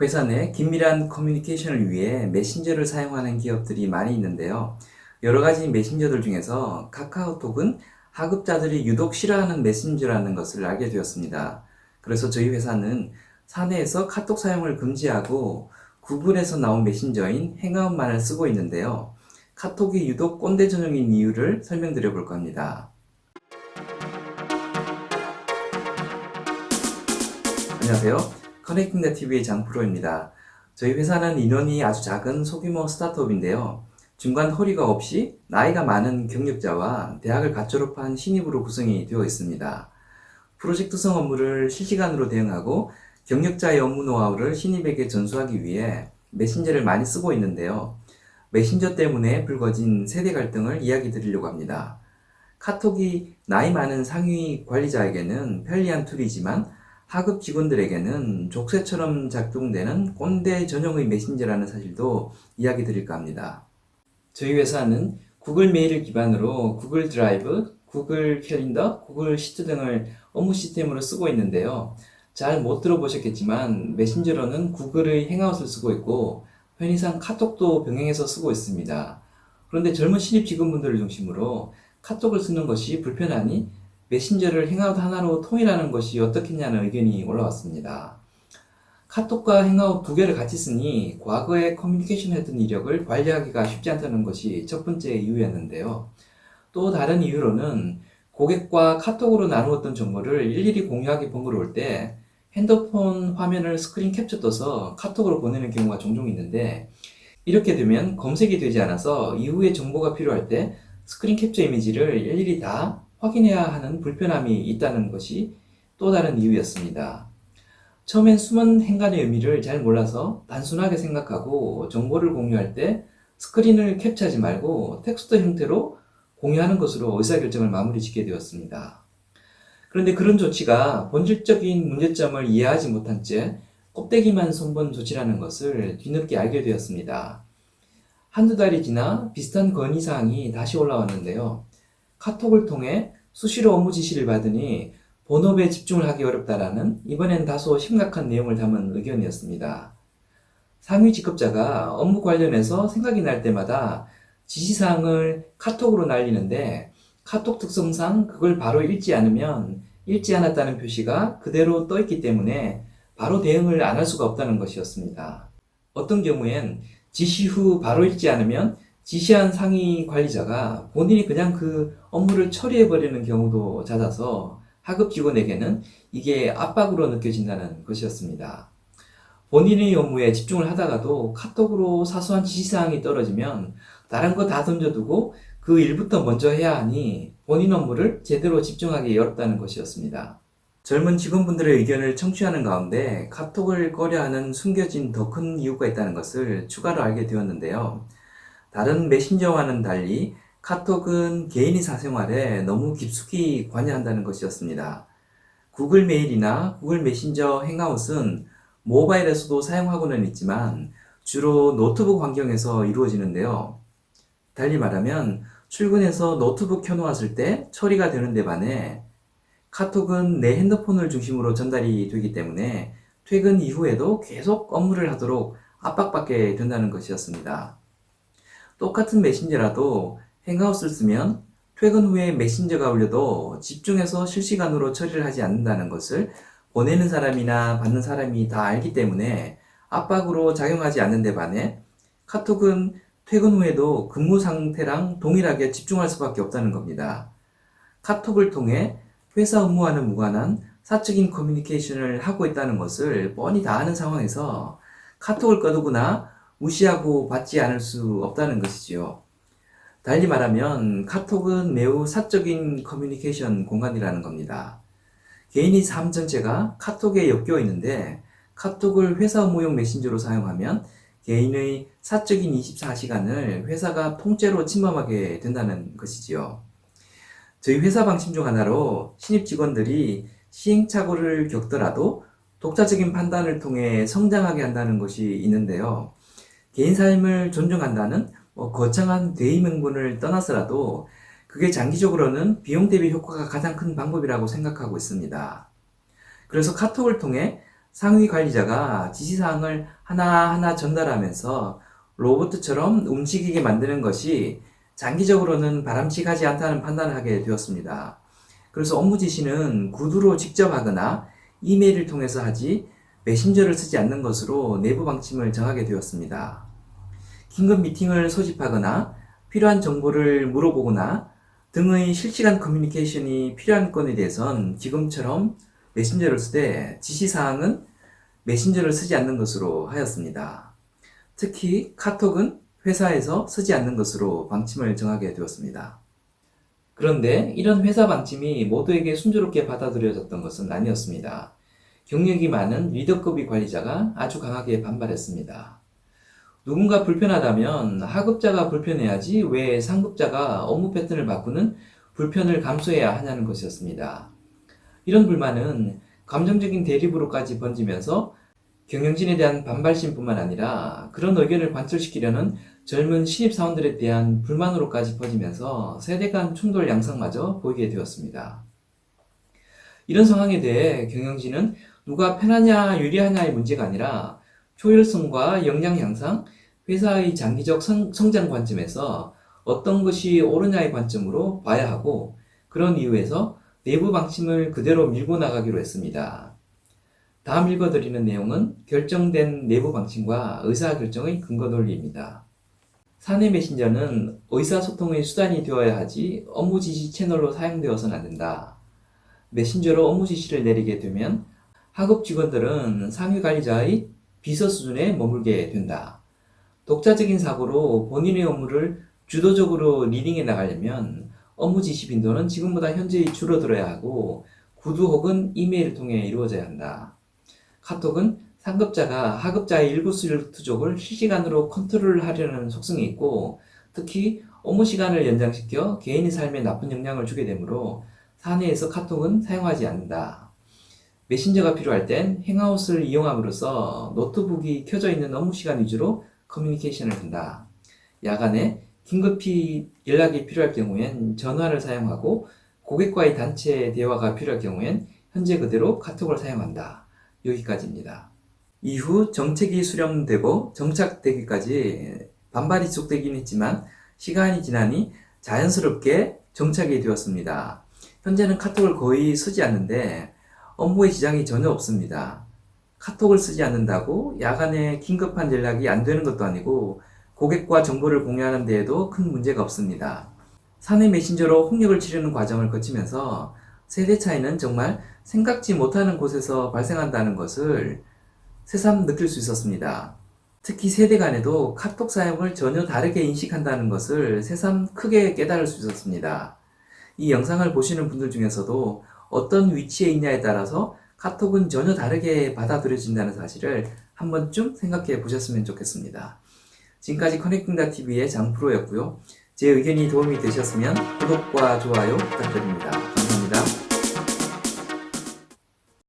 회사 내 긴밀한 커뮤니케이션을 위해 메신저를 사용하는 기업들이 많이 있는데요. 여러 가지 메신저들 중에서 카카오톡은 하급자들이 유독 싫어하는 메신저라는 것을 알게 되었습니다. 그래서 저희 회사는 사내에서 카톡 사용을 금지하고 구글에서 나온 메신저인 행아웃만을 쓰고 있는데요. 카톡이 유독 꼰대 전용인 이유를 설명드려 볼 겁니다. 안녕하세요. 커넥팅 더 TV의 장프로입니다. 저희 회사는 인원이 아주 작은 소규모 스타트업인데요. 중간 허리가 없이 나이가 많은 경력자와 대학을 갓 졸업한 신입으로 구성이 되어 있습니다. 프로젝트성 업무를 실시간으로 대응하고 경력자의 업무 노하우를 신입에게 전수하기 위해 메신저를 많이 쓰고 있는데요. 메신저 때문에 불거진 세대 갈등을 이야기 드리려고 합니다. 카톡이 나이 많은 상위 관리자에게는 편리한 툴이지만 하급 직원들에게는 족쇄처럼 작동되는 꼰대 전용의 메신저라는 사실도 이야기 드릴까 합니다. 저희 회사는 구글 메일을 기반으로 구글 드라이브, 구글 캘린더, 구글 시트 등을 업무 시스템으로 쓰고 있는데요. 잘 못 들어보셨겠지만 메신저로는 구글의 행아웃을 쓰고 있고 편의상 카톡도 병행해서 쓰고 있습니다. 그런데 젊은 신입 직원분들을 중심으로 카톡을 쓰는 것이 불편하니 메신저를 행아웃 하나로 통일하는 것이 어떻겠냐는 의견이 올라왔습니다. 카톡과 행아웃 두 개를 같이 쓰니 과거에 커뮤니케이션 했던 이력을 관리하기가 쉽지 않다는 것이 첫 번째 이유였는데요. 또 다른 이유로는 고객과 카톡으로 나누었던 정보를 일일이 공유하기 번거로울 때 핸드폰 화면을 스크린 캡처 떠서 카톡으로 보내는 경우가 종종 있는데 이렇게 되면 검색이 되지 않아서 이후에 정보가 필요할 때 스크린 캡처 이미지를 일일이 다 확인해야 하는 불편함이 있다는 것이 또 다른 이유였습니다. 처음엔 숨은 행간의 의미를 잘 몰라서 단순하게 생각하고 정보를 공유할 때 스크린을 캡처하지 말고 텍스트 형태로 공유하는 것으로 의사결정을 마무리 짓게 되었습니다. 그런데 그런 조치가 본질적인 문제점을 이해하지 못한 채 껍데기만 손본 조치라는 것을 뒤늦게 알게 되었습니다. 한두 달이 지나 비슷한 건의사항이 다시 올라왔는데요. 카톡을 통해 수시로 업무 지시를 받으니 본업에 집중을 하기 어렵다라는 이번엔 다소 심각한 내용을 담은 의견이었습니다. 상위 직급자가 업무 관련해서 생각이 날 때마다 지시사항을 카톡으로 날리는데 카톡 특성상 그걸 바로 읽지 않으면 읽지 않았다는 표시가 그대로 떠있기 때문에 바로 대응을 안 할 수가 없다는 것이었습니다. 어떤 경우엔 지시 후 바로 읽지 않으면 지시한 상위 관리자가 본인이 그냥 그 업무를 처리해버리는 경우도 잦아서 하급 직원에게는 이게 압박으로 느껴진다는 것이었습니다. 본인의 업무에 집중을 하다가도 카톡으로 사소한 지시사항이 떨어지면 다른 거 다 던져두고 그 일부터 먼저 해야 하니 본인 업무를 제대로 집중하기 어렵다는 것이었습니다. 젊은 직원분들의 의견을 청취하는 가운데 카톡을 꺼려하는 숨겨진 더 큰 이유가 있다는 것을 추가로 알게 되었는데요. 다른 메신저와는 달리 카톡은 개인의 사생활에 너무 깊숙이 관여한다는 것이었습니다. 구글 메일이나 구글 메신저 행아웃은 모바일에서도 사용하고는 있지만 주로 노트북 환경에서 이루어지는데요. 달리 말하면 출근해서 노트북 켜놓았을 때 처리가 되는 데 반해 카톡은 내 핸드폰을 중심으로 전달이 되기 때문에 퇴근 이후에도 계속 업무를 하도록 압박받게 된다는 것이었습니다. 똑같은 메신저라도 행아웃을 쓰면 퇴근 후에 메신저가 울려도 집중해서 실시간으로 처리를 하지 않는다는 것을 보내는 사람이나 받는 사람이 다 알기 때문에 압박으로 작용하지 않는 데 반해 카톡은 퇴근 후에도 근무 상태랑 동일하게 집중할 수밖에 없다는 겁니다. 카톡을 통해 회사 업무와는 무관한 사적인 커뮤니케이션을 하고 있다는 것을 뻔히 다 아는 상황에서 카톡을 꺼두거나 무시하고 받지 않을 수 없다는 것이지요. 달리 말하면 카톡은 매우 사적인 커뮤니케이션 공간이라는 겁니다. 개인의 삶 전체가 카톡에 엮여 있는데 카톡을 회사 업무용 메신저로 사용하면 개인의 사적인 24시간을 회사가 통째로 침범하게 된다는 것이지요. 저희 회사 방침 중 하나로 신입 직원들이 시행착오를 겪더라도 독자적인 판단을 통해 성장하게 한다는 것이 있는데요. 개인 삶을 존중한다는 거창한 대의 명분을 떠나서라도 그게 장기적으로는 비용 대비 효과가 가장 큰 방법이라고 생각하고 있습니다. 그래서 카톡을 통해 상위 관리자가 지시사항을 하나하나 전달하면서 로봇처럼 움직이게 만드는 것이 장기적으로는 바람직하지 않다는 판단을 하게 되었습니다. 그래서 업무 지시는 구두로 직접 하거나 이메일을 통해서 하지 메신저를 쓰지 않는 것으로 내부 방침을 정하게 되었습니다. 긴급 미팅을 소집하거나 필요한 정보를 물어보거나 등의 실시간 커뮤니케이션이 필요한 건에 대해선 지금처럼 메신저를 쓰되 지시사항은 메신저를 쓰지 않는 것으로 하였습니다. 특히 카톡은 회사에서 쓰지 않는 것으로 방침을 정하게 되었습니다. 그런데 이런 회사 방침이 모두에게 순조롭게 받아들여졌던 것은 아니었습니다. 경력이 많은 리더급의 관리자가 아주 강하게 반발했습니다. 누군가 불편하다면 하급자가 불편해야지 왜 상급자가 업무 패턴을 바꾸는 불편을 감수해야 하냐는 것이었습니다. 이런 불만은 감정적인 대립으로까지 번지면서 경영진에 대한 반발심뿐만 아니라 그런 의견을 관철시키려는 젊은 신입사원들에 대한 불만으로까지 퍼지면서 세대 간 충돌 양상마저 보이게 되었습니다. 이런 상황에 대해 경영진은 누가 편하냐 유리하냐의 문제가 아니라 효율성과 역량 향상, 회사의 장기적 성장 관점에서 어떤 것이 옳으냐의 관점으로 봐야 하고 그런 이유에서 내부 방침을 그대로 밀고 나가기로 했습니다. 다음 읽어드리는 내용은 결정된 내부 방침과 의사결정의 근거 논리입니다. 사내 메신저는 의사소통의 수단이 되어야 하지 업무 지시 채널로 사용되어서는 안 된다. 메신저로 업무 지시를 내리게 되면 하급 직원들은 상위 관리자의 비서 수준에 머물게 된다. 독자적인 사고로 본인의 업무를 주도적으로 리딩해 나가려면 업무 지시 빈도는 지금보다 현저히 줄어들어야 하고 구두 혹은 이메일을 통해 이루어져야 한다. 카톡은 상급자가 하급자의 일거수일투족을 실시간으로 컨트롤하려는 속성이 있고 특히 업무 시간을 연장시켜 개인의 삶에 나쁜 영향을 주게 되므로 사내에서 카톡은 사용하지 않는다. 메신저가 필요할 땐 행아웃을 이용함으로써 노트북이 켜져 있는 업무 시간 위주로 커뮤니케이션을 한다. 야간에 긴급히 연락이 필요할 경우엔 전화를 사용하고 고객과의 단체 대화가 필요할 경우엔 현재 그대로 카톡을 사용한다. 여기까지입니다. 이후 정책이 수렴되고 정착되기까지 반발이 지속되긴 했지만 시간이 지나니 자연스럽게 정착이 되었습니다. 현재는 카톡을 거의 쓰지 않는데 업무에 지장이 전혀 없습니다. 카톡을 쓰지 않는다고 야간에 긴급한 연락이 안 되는 것도 아니고 고객과 정보를 공유하는 데에도 큰 문제가 없습니다. 사내 메신저로 홍역을 치르는 과정을 거치면서 세대 차이는 정말 생각지 못하는 곳에서 발생한다는 것을 새삼 느낄 수 있었습니다. 특히 세대 간에도 카톡 사용을 전혀 다르게 인식한다는 것을 새삼 크게 깨달을 수 있었습니다. 이 영상을 보시는 분들 중에서도 어떤 위치에 있냐에 따라서 카톡은 전혀 다르게 받아들여진다는 사실을 한 번쯤 생각해 보셨으면 좋겠습니다. 지금까지 커넥팅닷TV의 장프로였고요. 제 의견이 도움이 되셨으면 구독과 좋아요 부탁드립니다.